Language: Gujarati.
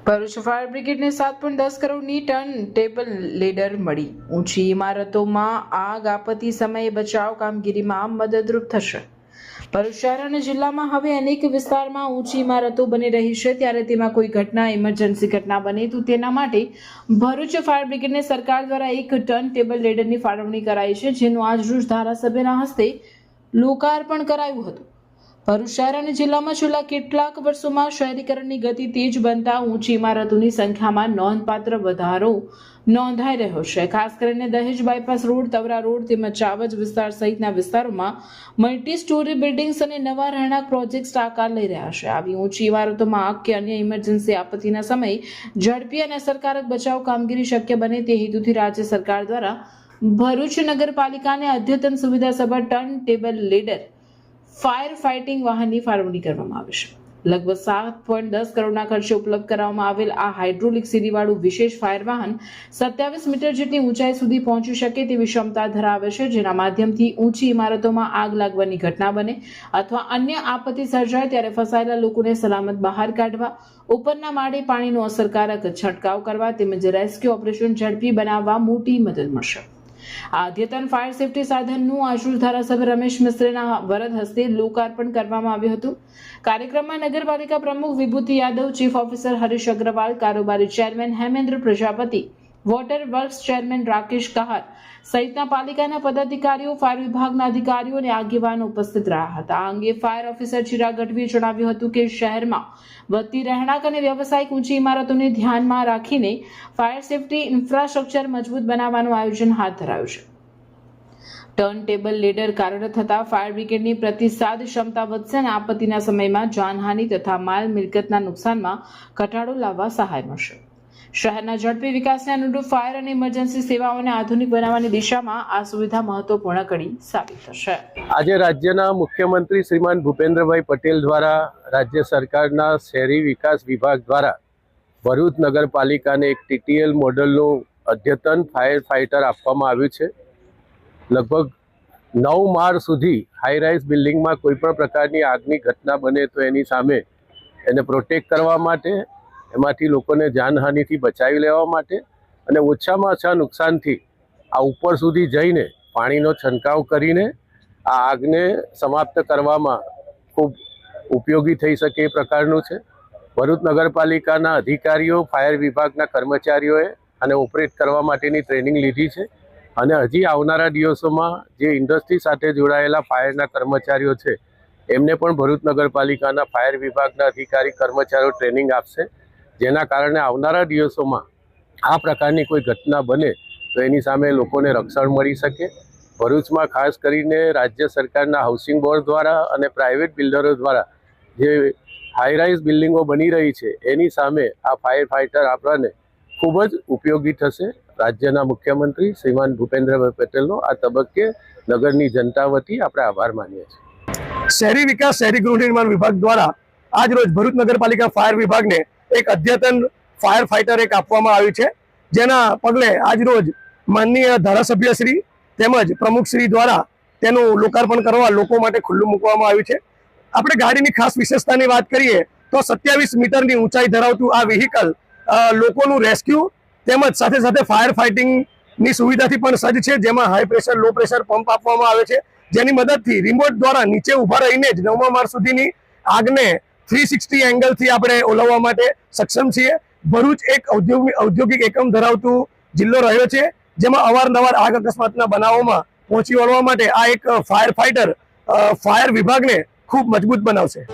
ભરૂચ ફાયર બ્રિગેડને 7.10 કરોડની ટર્ન ટેબલ લેડર મળી। ઊંચી ઇમારતોમાં આગ આપત્તિ સમયે બચાવ કામગીરીમાં મદદરૂપ થશે। ભરૂચ શહેર અને જિલ્લામાં હવે અનેક વિસ્તારમાં ઊંચી ઇમારતો બની રહી છે, ત્યારે તેમાં કોઈ ઘટના ઇમરજન્સી ઘટના બને તો તેના માટે ભરૂચ ફાયર બ્રિગેડને સરકાર દ્વારા એક ટર્ન ટેબલ લેડરની ફાળવણી કરાઈ છે, જેનું આજરોજ ધારાસભ્યના હસ્તે લોકાર્પણ કરાયું હતું। ભરૂચ શહેર અને જિલ્લામાં છેલ્લા કેટલાક વર્ષોમાં શહેરીકરણની ગતિ તેજ બનતા ઊંચી ઇમારતોની સંખ્યામાં નોંધપાત્ર વધારો નોંધાઈ રહ્યો છે। ખાસ કરીને દહેજ બાયપાસ રોડ, તવરા રોડ તેમજ ચાવજ વિસ્તાર સહિતના વિસ્તારોમાં મલ્ટી સ્ટોરી બિલ્ડિંગ્સ અને નવા રહેણાંક પ્રોજેક્ટ્સ આકાર લઈ રહ્યા છે। આવી ઊંચી ઇમારતોમાં આગ કે અન્ય ઇમરજન્સી આપત્તિના સમયે ઝડપી અને અસરકારક બચાવ કામગીરી શક્ય બને તે હેતુથી રાજ્ય સરકાર દ્વારા ભરૂચ નગરપાલિકાને અદ્યતન સુવિધાસભર turn table ladder fire fighting વાહનની ફાળવણી કરવામાં આવી છે। લગભગ 7.10 કરોડના ખર્ચે ઉપલબ્ધ કરાવવામાં આવેલ આ હાઇડ્રોલિક સીડીવાળું વિશેષ ફાયર વાહન 27 મીટર જેટલી ઊંચાઈ સુધી પહોંચી શકે તેવી ક્ષમતા ધરાવે છે, જેના માધ્યમથી ઊંચી ઇમારતોમાં આગ લાગવાની ઘટના બને અથવા અન્ય આપત્તિ સર્જાય ત્યારે ફસાયેલા લોકોને સલામત બહાર કાઢવા, ઉપરના માળે પાણીનો અસરકારક છંટકાવ કરવા તેમજ રેસ્ક્યુ ઓપરેશન ઝડપી બનાવવા મોટી મદદ મળશે। આ અદ્યતન ફાયર સેફટી સાધનનું આજરોજ ધારાસભ્ય રમેશ મિસ્ત્રીના વરદ હસ્તે લોકાર્પણ કરવામાં આવ્યું હતું। કાર્યક્રમમાં નગરપાલિકા પ્રમુખ વિભૂતિ યાદવ, ચીફ ઓફિસર હરીશ અગ્રવાલ, કારોબારી chairman Hemendra Prajapati, water works chairman Rakesh Kahar સહિતના પાલિકાના પદાધિકારીઓ, ફાયર વિભાગના અધિકારીઓ અને આગેવાનો ઉપસ્થિત રહ્યા હતા। આ અંગે ફાયર ઓફિસર ચિરાગ ગઢવીએ જણાવ્યું હતું કે શહેરમાં વધતી રહેણાંક અને વ્યવસાયિક ઊંચી ઇમારતોને ધ્યાનમાં રાખીને ફાયર સેફટી ઇન્ફ્રાસ્ટ્રક્ચર મજબૂત બનાવવાનું આયોજન હાથ ધરાયું છે। ટર્ન ટેબલ લેડર કાર્યરત થતા ફાયર બ્રિગેડની પ્રતિસાદ ક્ષમતા વધશે અને આપત્તિના સમયમાં જાનહાનિ તથા માલ મિલકતના નુકસાનમાં ઘટાડો લાવવા સહાય મળશે। શહેરના ઝડપી વિકાસને અનુરૂપ ફાયર અને ઇમરજન્સી સેવાઓને આધુનિક બનાવવાની દિશામાં આ સુવિધા મહત્વપૂર્ણ કડી સાબિત થશે। આજે રાજ્યના મુખ્યમંત્રી શ્રીમાન ભૂપેન્દ્રભાઈ પટેલ દ્વારા રાજ્ય સરકારના શહેરી વિકાસ વિભાગ દ્વારા ભરૂચ નગરપાલિકાને એક TTL મોડલનું અદ્યતન ફાયર ફાઇટર આપવામાં આવ્યું છે। લગભગ 9 માળ સુધી હાઈ રાઇઝ બિલ્ડિંગમાં કોઈ પણ પ્રકારની આગની ઘટના બને તો એની સામે એને પ્રોટેક્ટ કરવા માટે, એમાંથી લોકોને જાનહાનિથી બચાવી લેવા માટે અને ઓછામાં ઓછા નુકસાનથી આ ઉપર સુધી જઈને પાણીનો છંટકાવ કરીને આ આગને સમાપ્ત કરવામાં ખૂબ ઉપયોગી થઈ શકે એ પ્રકારનું છે। ભરૂચ નગરપાલિકાના અધિકારીઓ, ફાયર વિભાગના કર્મચારીઓએ આને ઓપરેટ કરવા માટેની ટ્રેનિંગ લીધી છે અને હજી આવનારા દિવસોમાં જે ઇન્ડસ્ટ્રી સાથે જોડાયેલા ફાયરના કર્મચારીઓ છે એમને પણ ભરૂચ નગરપાલિકાના ફાયર વિભાગના અધિકારી કર્મચારીઓ ટ્રેનિંગ આપશે, જેના કારણે આવનારા દિવસોમાં આ પ્રકારની કોઈ ઘટના બને તો એની સામે લોકોને રક્ષણ મળી શકે। ભરૂચમાં ખાસ કરીને રાજ્ય સરકારના હાઉસિંગ બોર્ડ દ્વારા અને પ્રાઇવેટ બિલ્ડરો દ્વારા જે હાઈ રાઇઝ બિલ્ડિંગો બની રહી છે એની સામે આ ફાયર ફાઇટર આપણને ખૂબ જ ઉપયોગી થશે। રાજ્યના મુખ્યમંત્રી શ્રીમાન ભૂપેન્દ્રભાઈ પટેલનો આ તબક્કે નગરની જનતા વતી આપણે આભાર માનીએ છીએ। શહેરી વિકાસ શહેરી ગૃહ નિર્માણ વિભાગ દ્વારા આજ રોજ ભરૂચ નગરપાલિકા ફાયર વિભાગને એક અદ્યતન ફાયર ફાઇટર એક આપવામાં આવ્યું છે, જેના પગલે આજ રોજ માનનીય ધારાસભ્યશ્રી તેમજ પ્રમુખશ્રી દ્વારા તેનું લોકાર્પણ કરવા લોકો માટે ખુલ્લું મૂકવામાં આવ્યું છે। આપણે ગાડીની ખાસ વિશેષતાની વાત કરીએ તો 27 મીટરની ઊંચાઈ ધરાવતું આ વ્હીકલ લોકોનું રેસ્ક્યુ તેમજ સાથે સાથે ફાયર ફાઇટિંગની સુવિધાથી પણ સજ્જ છે, જેમાં high pressure, low pressure pump આપવામાં આવે છે, જેની મદદથી રિમોટ દ્વારા નીચે ઊભા રહીને જ 9મા માળ સુધીની આગને 360 એંગલથી આપણે ઓલવવા માટે સક્ષમ છીએ। ભરૂચ એક ઔદ્યોગિક એકમ ધરાવતું જિલ્લો રહ્યો છે, જેમાં અવારનવાર આગ અકસ્માતના બનાવોમાં પહોંચી વળવા માટે આ એક ફાયર ફાઇટર ફાયર વિભાગને ખૂબ મજબૂત બનાવશે।